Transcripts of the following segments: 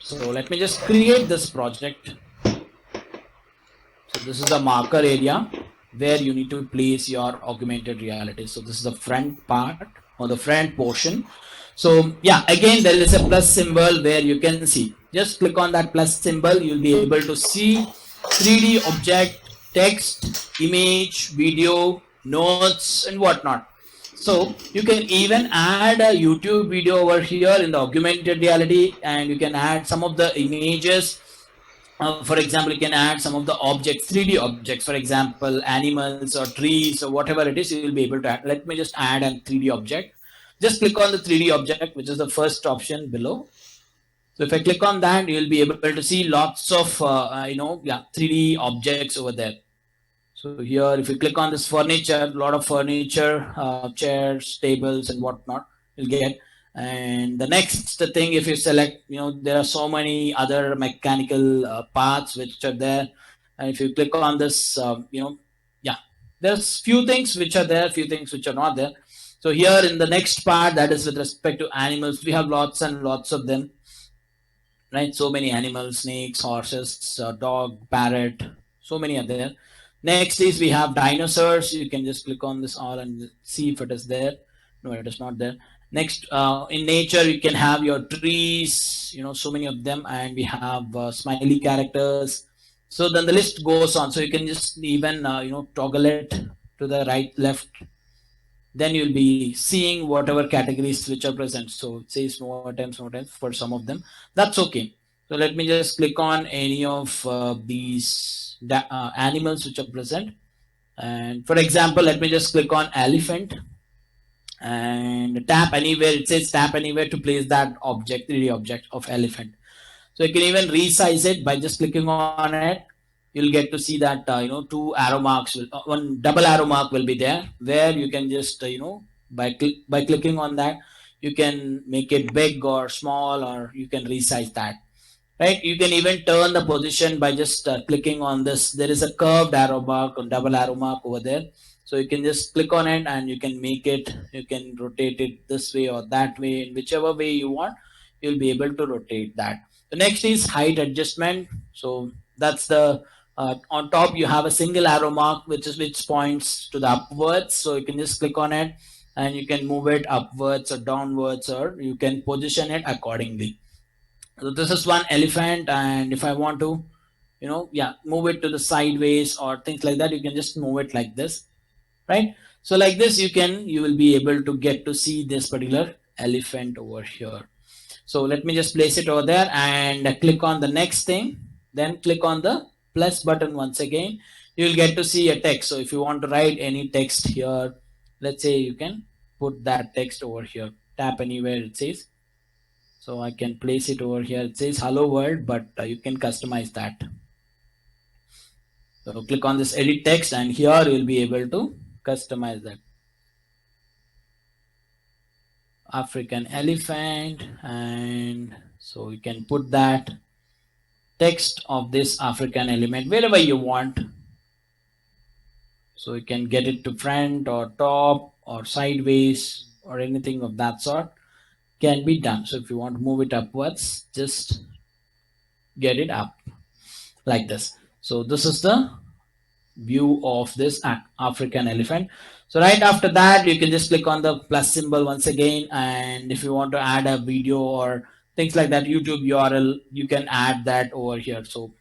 So let me just create this project. So this is the marker area where you need to place your augmented reality. So this is the front part or the front portion. So yeah, again there is a plus symbol where you can see. Just click on that plus symbol. You'll be able to see 3D object, text, image, video, notes, and whatnot. So you can even add a YouTube video over here in the augmented reality, and you can add some of the images. For example, you can add some of the objects, 3D objects, for example, animals or trees or whatever it is, you will be able to add. Let me just add a 3D object. Just click on the 3D object, which is the first option below. So if I click on that, you'll be able to see lots of, 3D objects over there. So here, if you click on this furniture, a lot of furniture, chairs, tables, and whatnot, you'll get. And the next thing, if you select, there are so many other mechanical parts which are there. And if you click on this, yeah, there's few things which are there, few things which are not there. So here in the next part, that is with respect to animals, we have lots and lots of them, right? So many animals, snakes, horses, dog, parrot, so many are there. Next is we have dinosaurs. You can just click on this all and see if it is there. No, it is not there. Next, in nature, you can have your trees, so many of them, and we have smiley characters. So then the list goes on. So you can just even, toggle it to the right, left. Then you'll be seeing whatever categories which are present. So it says more times for some of them. That's okay. So let me just click on any of these animals which are present. And for example, let me just click on elephant and tap anywhere. It says tap anywhere to place that object, 3D object of elephant. So you can even resize it by just clicking on it. You'll get to see that two arrow marks, one double arrow mark will be there, where you can just by clicking on that, you can make it big or small, or you can resize that. Right? You can even turn the position by just clicking on this. There is a curved arrow mark or double arrow mark over there. So you can just click on it and you can make it. You can rotate it this way or that way, in whichever way you want. You'll be able to rotate that. The next is height adjustment. So that's the on top you have a single arrow mark which points to the upwards. So you can just click on it and you can move it upwards or downwards, or you can position it accordingly. So this is one elephant, and if I want to, move it to the sideways or things like that, you can just move it like this, right? So like this, you will be able to get to see this particular elephant over here. So let me just place it over there and click on the next thing. Then click on the plus button once again. You'll get to see a text. So if you want to write any text here, let's say you can put that text over here. Tap anywhere it says. So I can place it over here. It says hello world, but you can customize that. So click on this edit text and here you'll be able to customize that. African elephant, and so you can put that text of this African element wherever you want. So you can get it to front or top or sideways or anything of that sort can be done. So if you want to move it upwards, just get it up like this. So this is the view of this African elephant. So right after that, you can just click on the plus symbol once again, and if you want to add a video or things like that, YouTube URL, you can add that over here. So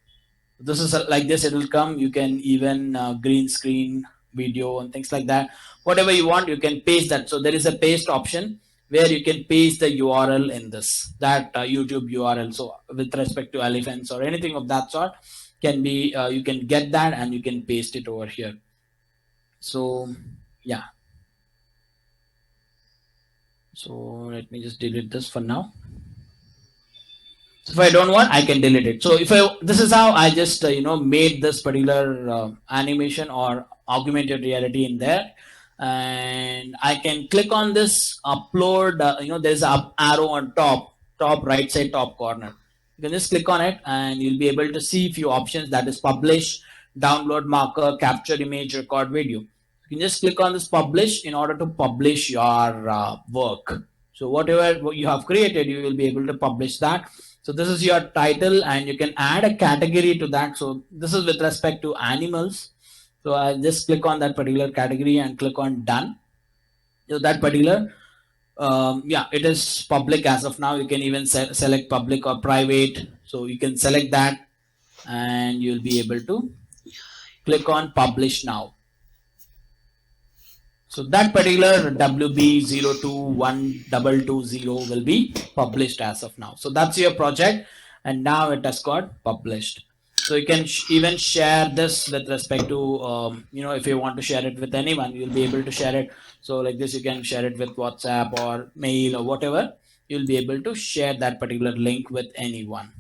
this is like this, it will come. You can even green screen video and things like that. Whatever you want, you can paste that. So there is a paste option where you can paste the URL in this, that YouTube URL. So with respect to elephants or anything of that sort, can be you can get that and you can paste it over here. So yeah, so let me just delete this for now. So if I don't want, I can delete it. So if I, this is how I just made this particular animation or augmented reality in there, and I can click on this upload. There's an up arrow on top right side top corner. You can just click on it and you'll be able to see a few options, that is publish, download marker, capture image, record video. You can just click on this publish in order to publish your work. So whatever you have created, you will be able to publish that. So this is your title, and you can add a category to that. So this is with respect to animals. So I just click on that particular category and click on done. So that particular, yeah, it is public as of now. You can even select public or private. So you can select that, and you'll be able to click on publish now. So that particular WB021220 will be published as of now. So that's your project, and now it has got published. So you can even share this with respect to, if you want to share it with anyone, you'll be able to share it. So like this, you can share it with WhatsApp or mail or whatever. You'll be able to share that particular link with anyone.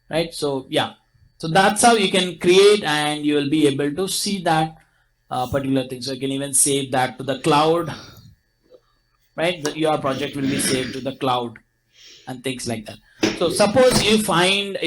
Right? So yeah, so that's how you can create, and you will be able to see that particular thing. So you can even save that to the cloud, right? Your project will be saved to the cloud and things like that. So suppose if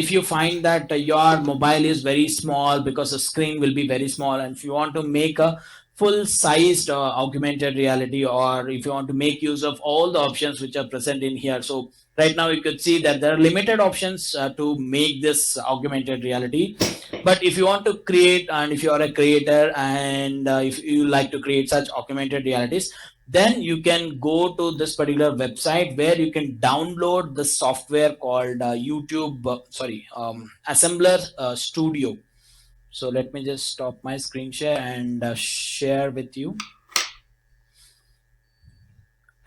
you find that your mobile is very small, because the screen will be very small, and if you want to make a full sized augmented reality, or if you want to make use of all the options which are present in here. So right now you could see that there are limited options to make this augmented reality. But if you want to create, and if you are a creator, and if you like to create such augmented realities, then you can go to this particular website where you can download the software called Assembler Studio. So let me just stop my screen share and share with you.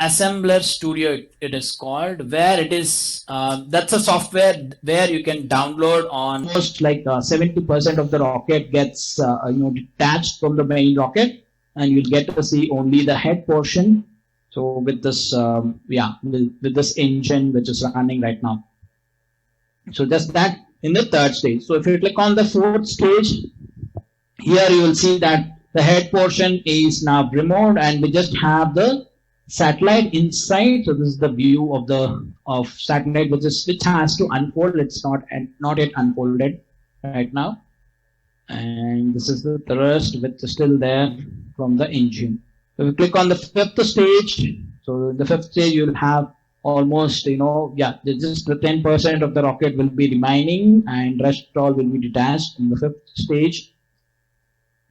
Assembler Studio it is called, where it is that's a software where you can download on almost like 70% of the rocket gets detached from the main rocket, and you'll get to see only the head portion. So with this with this engine which is running right now. So just that in the third stage. So if you click on the fourth stage, here you will see that the head portion is now removed, and we just have the satellite inside. So this is the view of satellite, which has to unfold. It's not yet unfolded right now. And this is the thrust which is still there from the engine. So we click on the fifth stage. So in the fifth stage, you'll have almost, just the 10% of the rocket will be remaining, and rest all will be detached in the fifth stage.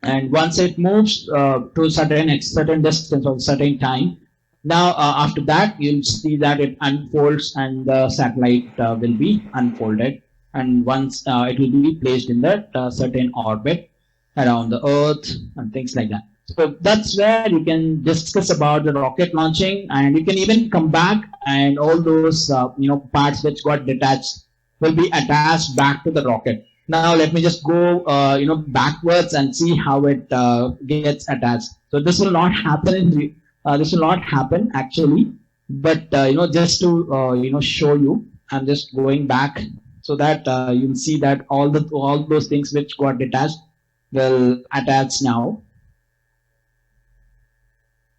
And once it moves to a certain distance or certain time, now after that, you'll see that it unfolds, and the satellite will be unfolded. And once it will be placed in that certain orbit around the Earth and things like that. So that's where you can discuss about the rocket launching, and you can even come back, and all those parts which got detached will be attached back to the rocket. Now let me just go backwards and see how it gets attached. So this will not happen this will not happen actually, but just to show you, I'm just going back so that you'll see that all those things which got detached will attach now.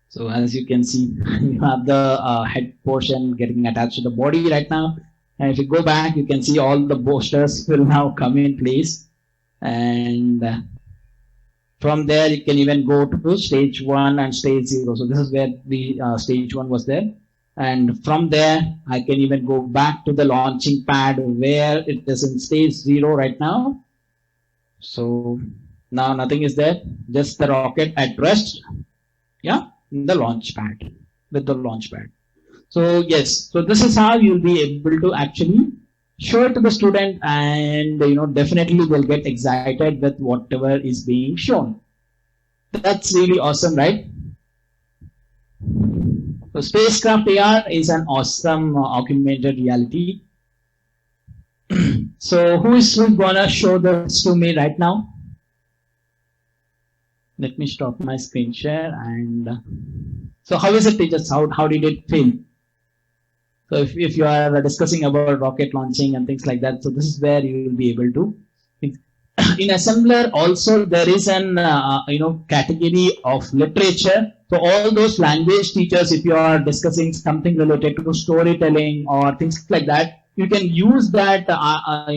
So as you can see, you have the head portion getting attached to the body right now. And if you go back, you can see all the boosters will now come in place. And from there, you can even go to stage 1 and stage 0. So this is where the stage 1 was there. And from there, I can even go back to the launching pad where it is in stage 0 right now. So now nothing is there, just the rocket at rest. Yeah, in the launch pad, with the launch pad. So yes, so this is how you'll be able to actually show it to the student, and definitely they'll get excited with whatever is being shown. That's really awesome, right? So spacecraft AR is an awesome augmented reality. So who's gonna show this to me right now? Let me stop my screen share. And so how is it, teachers? How did it feel? So if you are discussing about rocket launching and things like that, so this is where you will be able to. In Assembler also there is an category of literature. So all those language teachers, if you are discussing something related to storytelling or things like that, you can use that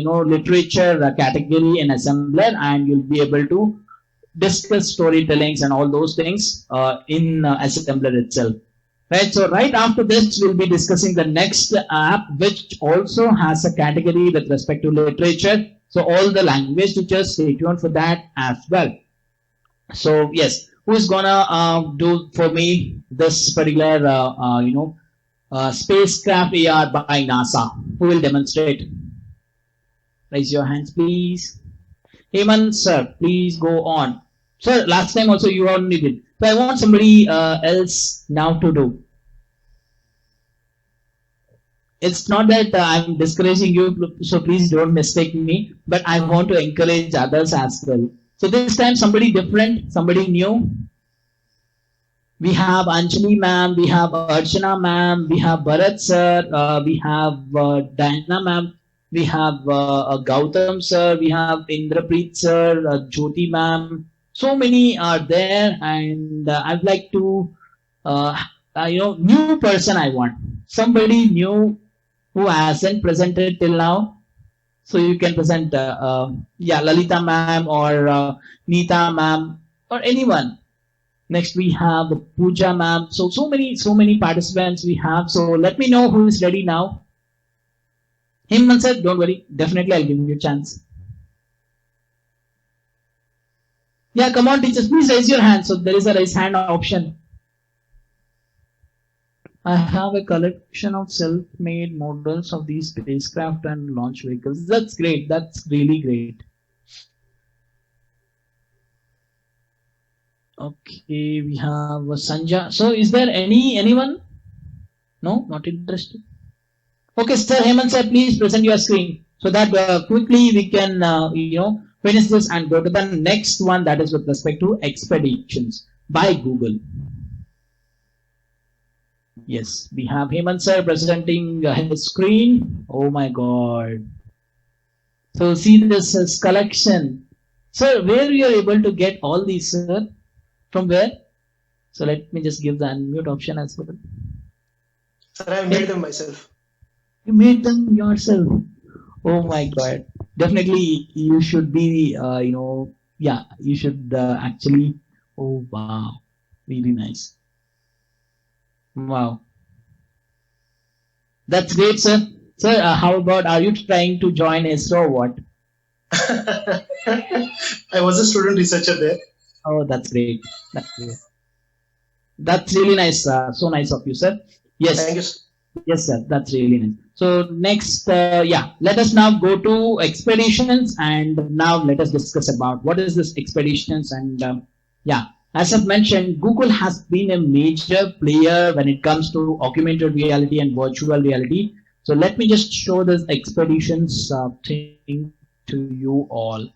literature category in Assembler, and you'll be able to discuss storytellings and all those things in Assembler itself. Right, so right after this, we'll be discussing the next app, which also has a category with respect to literature. So all the language teachers, stay tuned for that as well. So yes, who is gonna do for me this particular, spacecraft AR by NASA? Who will demonstrate? Raise your hands, please. Hemant, sir, please go on. Sir, last time also you only did. So I want somebody else now to do. It's not that I'm discouraging you, so please don't mistake me, but I want to encourage others as well. So this time somebody different, somebody new. We have Anjali ma'am, we have Archana ma'am, we have Bharat sir, we have Diana ma'am, we have Gautam sir, we have Indrapreet sir, Jyoti ma'am. So many are there, and I'd like to, new person I want. Somebody new who hasn't presented till now. So you can present, Lalita ma'am or Neeta ma'am or anyone. Next we have Pooja ma'am. So many participants we have. So let me know who is ready now. Hemant sir, don't worry. Definitely I'll give you a chance. Yeah, come on teachers, please raise your hand. So there is a raise hand option. I have a collection of self-made models of these spacecraft and launch vehicles. That's great. That's really great. Okay, we have Sanja. So is there anyone? No, not interested. Okay, Sir Hemant sir, please present your screen so that quickly we can finish this and go to the next one, that is with respect to expeditions by Google. Yes, we have Hemant sir presenting his screen. Oh my God. So see this collection. Sir, where you are able to get all these, sir? From where? So let me just give the unmute option as well. Sir, I made them myself. You made them yourself. Oh my God. Definitely you should be, you should actually, oh wow, really nice. Wow. That's great, sir. Sir, how about, are you trying to join ISRO or what? I was a student researcher there. Oh, that's great. That's great. That's really nice. So nice of you, sir. Yes. Thank you. Yes, sir. That's really nice. So next, let us now go to expeditions, and now let us discuss about what is this expeditions. And as I've mentioned, Google has been a major player when it comes to augmented reality and virtual reality. So let me just show this expeditions thing to you all.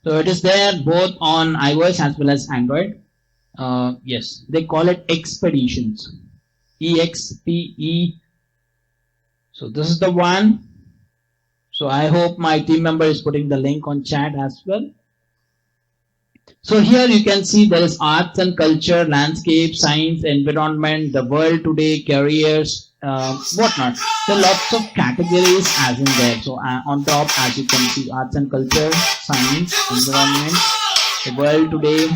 So it is there both on iOS as well as Android. Yes, they call it expeditions. EXPE. So this is the one. So I hope my team member is putting the link on chat as well. So here you can see there is arts and culture, landscape, science, environment, the world today, careers, whatnot. There are lots of categories as in there. So on top, as you can see, arts and culture, science, environment, the world today,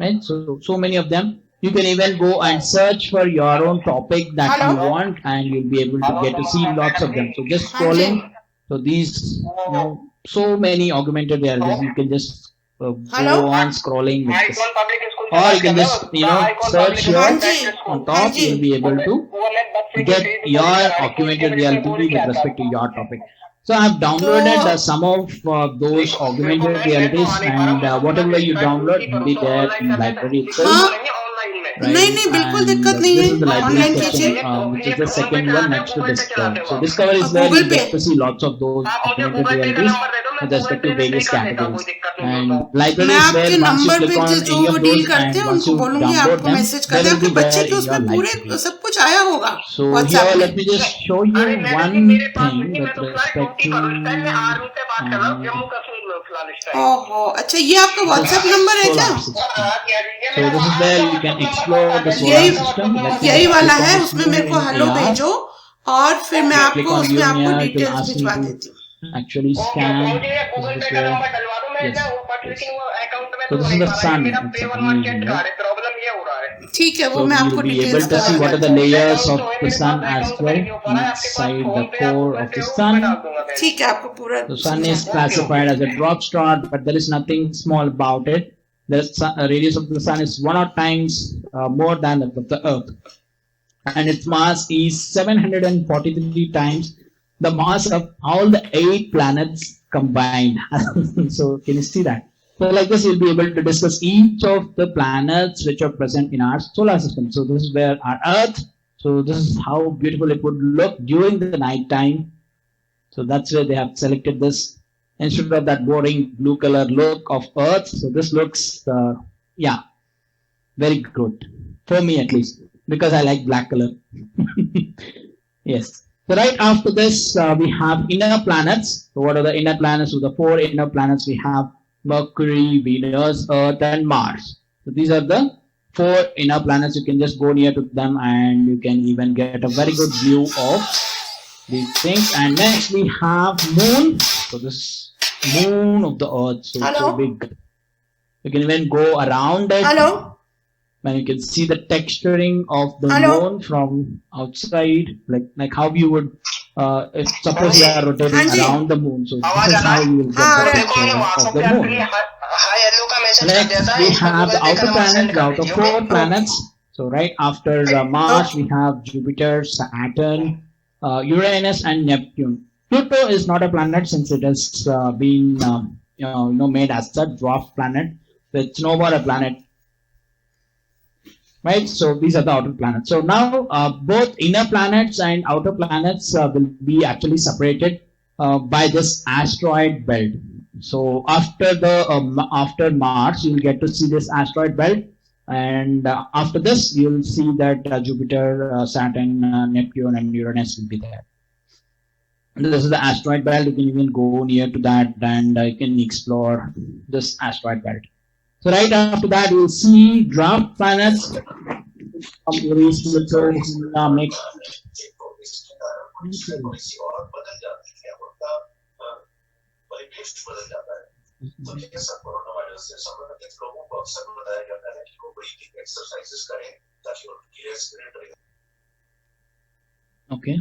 right? So many of them. You can even go and search for your own topic that you want, and you'll be able to get to see lots of them. So just scrolling. So these, so many augmented realities. You can just go on scrolling with this. Or you can just search here on top. You'll be able to get your augmented reality with respect to your topic. So I've downloaded some of those augmented realities, and whatever you download will be there in library itself. Right? नहीं बिल्कुल दिक्कत नहीं है online section, which is the second one next to Discover. So Discover is where you get to see lots of those augmented realities with respect to various categories. And library is where once you click on any of those and once you download them, they will be there in your library. सब कुछ आया होगा. So here let me just show you one thing with respect to ओहो अच्छा ये आपका WhatsApp number है क्या? So this is where you can explore the solar system. यही वाला है, उसमें मेरे को हेलो भेजो और फिर मैं आपको उसमें आपको डिटेल्स भिजवा देती हूँ. Actually scan. Yes. So this is the sun. It's amazing, right? ठीक है, वो So मैं you'll आपको be able details to see what are the बताऊंगा. layers of the sun as well inside the core of the sun. ठीक है, आपको पूरा The sun is समझा. classified as a dwarf star, but there is nothing small about it. The radius of the sun is 1 or times more than that of the Earth, and its mass is 743 times the mass of all the 8 planets combined. So can you see that? So like this, you'll be able to discuss each of the planets which are present in our solar system. So this is where our Earth. So this is how beautiful it would look during the night time. So that's where they have selected this instead of that boring blue color look of Earth. So this looks, yeah, very good for me at least, because I like black color. Yes. So right after this, we have inner planets. So what are the inner planets? So the 4 inner planets we have: Mercury, Venus, Earth, and Mars. So these are the 4 inner planets. You can just go near to them and you can even get a very good view of these things. And next we have Moon. So this moon of the Earth, so it's so big. You can even go around it. Hello. And you can see the texturing of the moon from outside, like how you would, if suppose you are rotating around the moon. So this is how you will get the texture of the moon. Next, we have the outer planets, the outer 4 planets. So right after Mars, we have Jupiter, Saturn, Uranus, and Neptune. Pluto is not a planet since it has been made as a dwarf planet. So it's no more a planet. Right, so these are the outer planets. So now both inner planets and outer planets will be actually separated by this asteroid belt. So after after Mars, you'll get to see this asteroid belt, and after this, you'll see that Jupiter, Saturn, Neptune, and Uranus will be there. And this is the asteroid belt. You can even go near to that, and you can explore this asteroid belt. So right after that, you'll see dwarf planets. Okay.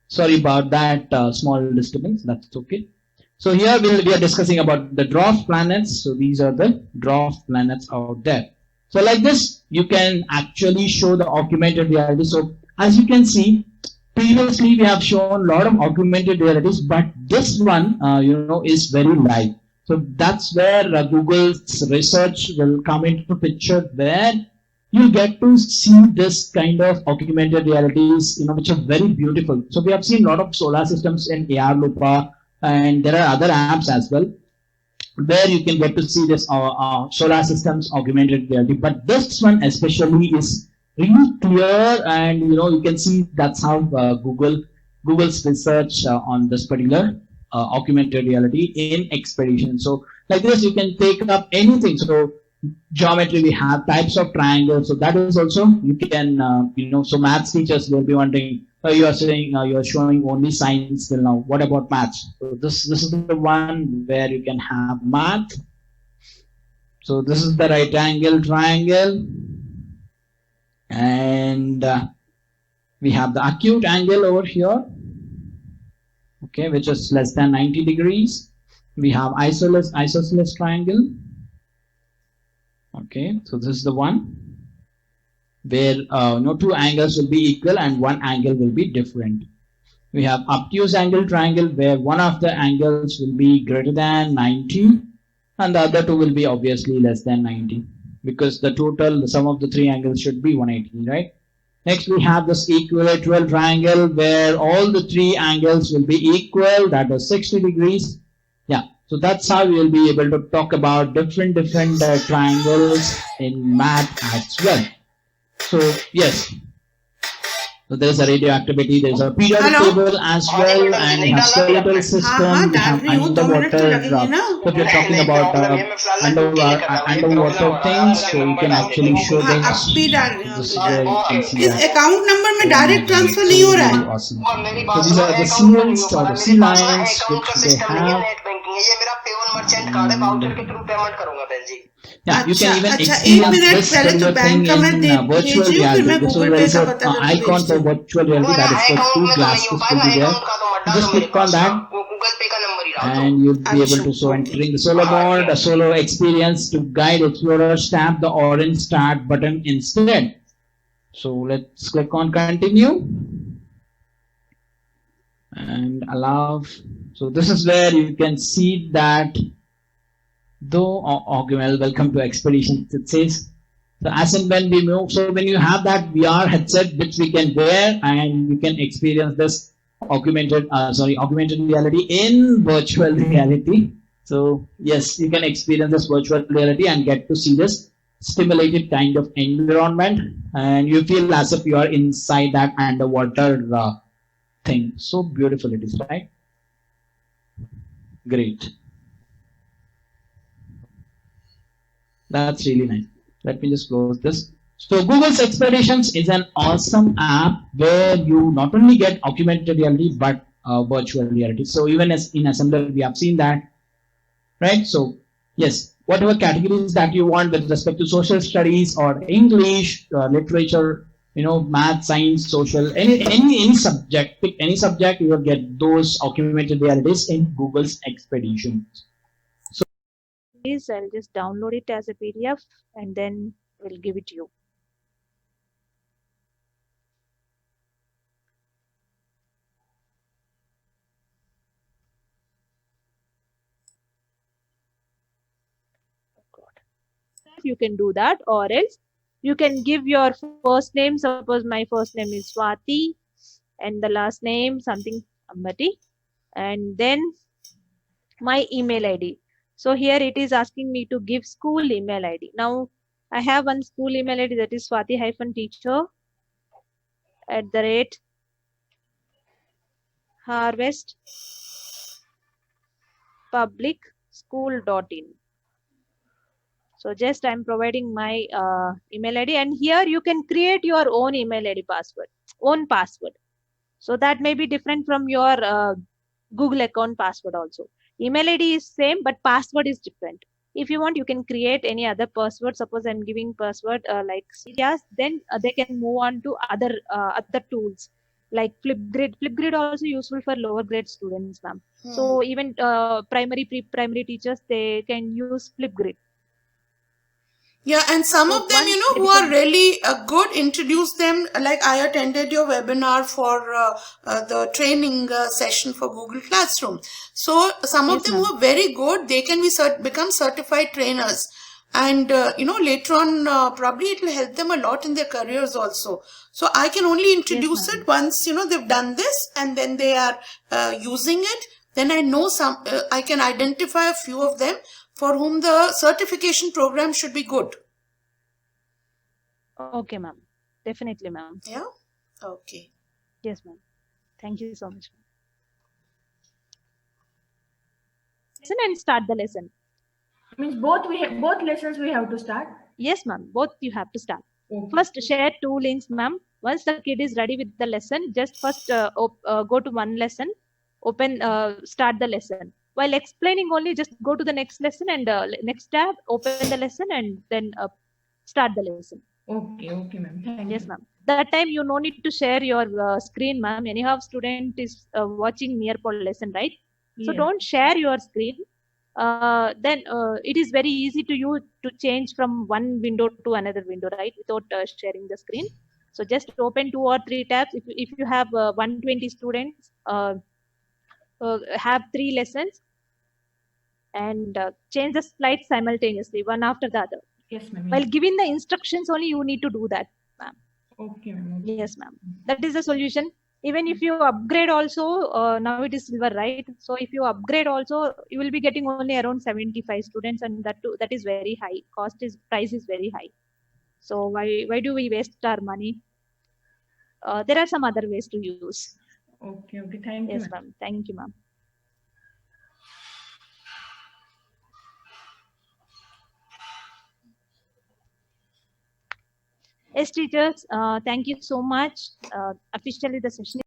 Sorry about that small disturbance. That's okay. So here we are discussing about the dwarf planets. So these are the dwarf planets out there. So like this, you can actually show the augmented reality. So as you can see, previously we have shown a lot of augmented realities, but this one, is very live. So that's where Google's research will come into picture, where you get to see this kind of augmented realities, which are very beautiful. So we have seen a lot of solar systems in AR Lupa, and there are other apps as well, where you can get to see this solar systems augmented reality. But this one especially is really clear, and you can see that's how Google's research on this particular augmented reality in Expedition. So like this, you can take up anything. So geometry, we have types of triangles. So that is also you can so maths teachers will be wondering, you are saying you are showing only science till now. What about maths? So this is the one where you can have math. So this is the right angle triangle, and we have the acute angle over here, okay, which is less than 90 degrees. We have isosceles triangle. Okay, so this is the one where two angles will be equal and one angle will be different. We have obtuse angle triangle, where one of the angles will be greater than 90 and the other two will be obviously less than 90, because the sum of the 3 angles should be 180, right? Next, we have this equilateral triangle, where all the 3 angles will be equal, that is 60 degrees. Yeah, so that's how we will be able to talk about different triangles in math as well. So yes, so there is a radioactivity, there is a periodic table as well, and we have skeletal system, we have underwater. So if you're talking about underwater things, so you can actually show this. This is where you can see इस account number में direct transfer नहीं हो रहा है. Awesome. So these are the seals or the sea lions which they have. Merchant card है, voucher के through payment करूंगा बहन जी। Yeah, you can even अच्छा, एक experience मिनट this पहले तो particular बैंक thing का मैं in virtual भेजी हूँ, फिर मैं reality. This is Google where पे is का a बता कर icon भेजती for हूँ. virtual reality, that is for account two में तो नहीं हो glasses पाएगा, will be there. अकाउंट का तो मत डाल Just दो मेरे click on पास, that वो गूगल पे का नंबर ही डाल दो। and you'll be able अच्छा, to so okay. entering the solo mode, the solo experience to guide explorers, tap the orange start button instead. So let's click on continue and allow. So this is where you can see that though Augmented, welcome to Expedition. It says, so as and when we move, so when you have that VR headset which we can wear and you can experience this augmented reality in virtual reality. So yes, you can experience this virtual reality and get to see this stimulated kind of environment, and you feel as if you are inside that underwater thing. So beautiful it is, right? Great. That's really nice. Let me just close this. So Google's Expeditions is an awesome app where you not only get augmented reality but virtual reality. So even as in assembler, we have seen that, right? So yes, whatever categories that you want with respect to social studies or English, literature, math, science, social, any subject, pick any subject, you will get those augmented realities in Google's Expeditions. I'll just download it as a PDF and then we'll give it to you. You can do that, or else you can give your first name. Suppose my first name is Swati and the last name something Ambati, and then my email ID. So here it is asking me to give school email ID. Now I have one school email ID, that is swati-harvest@publicschool.in. So just I'm providing my email ID, and here you can create your own email ID own password. So that may be different from your Google account password also. Email ID is same, but password is different. If you want, you can create any other password. Suppose I'm giving password like yes, then they can move on to other tools like Flipgrid. Flipgrid also useful for lower grade students, ma'am. So even primary, pre-primary teachers, they can use Flipgrid. Yeah, and some So of them, once who are really good, introduce them. Like I attended your webinar for the training session for Google Classroom. So some of Yes, them ma'am. who are very good, they can be become certified trainers. And, later on, probably it will help them a lot in their careers also. So I can only introduce ma'am. it once, they've done this and then they are using it. Then I know I can identify a few of them for whom the certification program should be good. Okay, ma'am. Definitely, ma'am. Yeah? Okay. Yes, ma'am. Thank you so much. Listen and start the lesson. Means both lessons we have to start. Yes, ma'am. Both you have to start. Okay. First, share two links, ma'am. Once the kid is ready with the lesson, just first go to one lesson, start the lesson. While explaining only, just go to the next lesson and next tab, open the lesson and then start the lesson. Okay, ma'am. Thank Yes, you. ma'am. That time you no need to share your screen, ma'am. Anyhow, student is watching nearby lesson, right? So Yes. don't share your screen. Then it is very easy to you to change from one window to another window, right? Without sharing the screen. So just open 2 or 3 tabs. If you have 120 students, have 3 lessons, and change the slides simultaneously, one after the other. Yes, ma'am. While giving the instructions only, you need to do that, ma'am. Okay, ma'am. Okay. Yes, ma'am. That is the solution. Even if you upgrade also, now it is silver, right? So if you upgrade also, you will be getting only around 75 students, and that is very high. Price is very high. So why do we waste our money? There are some other ways to use. Okay. Thank you, Yes, ma'am. Thank you, ma'am. Yes, teachers, thank you so much. Officially, the session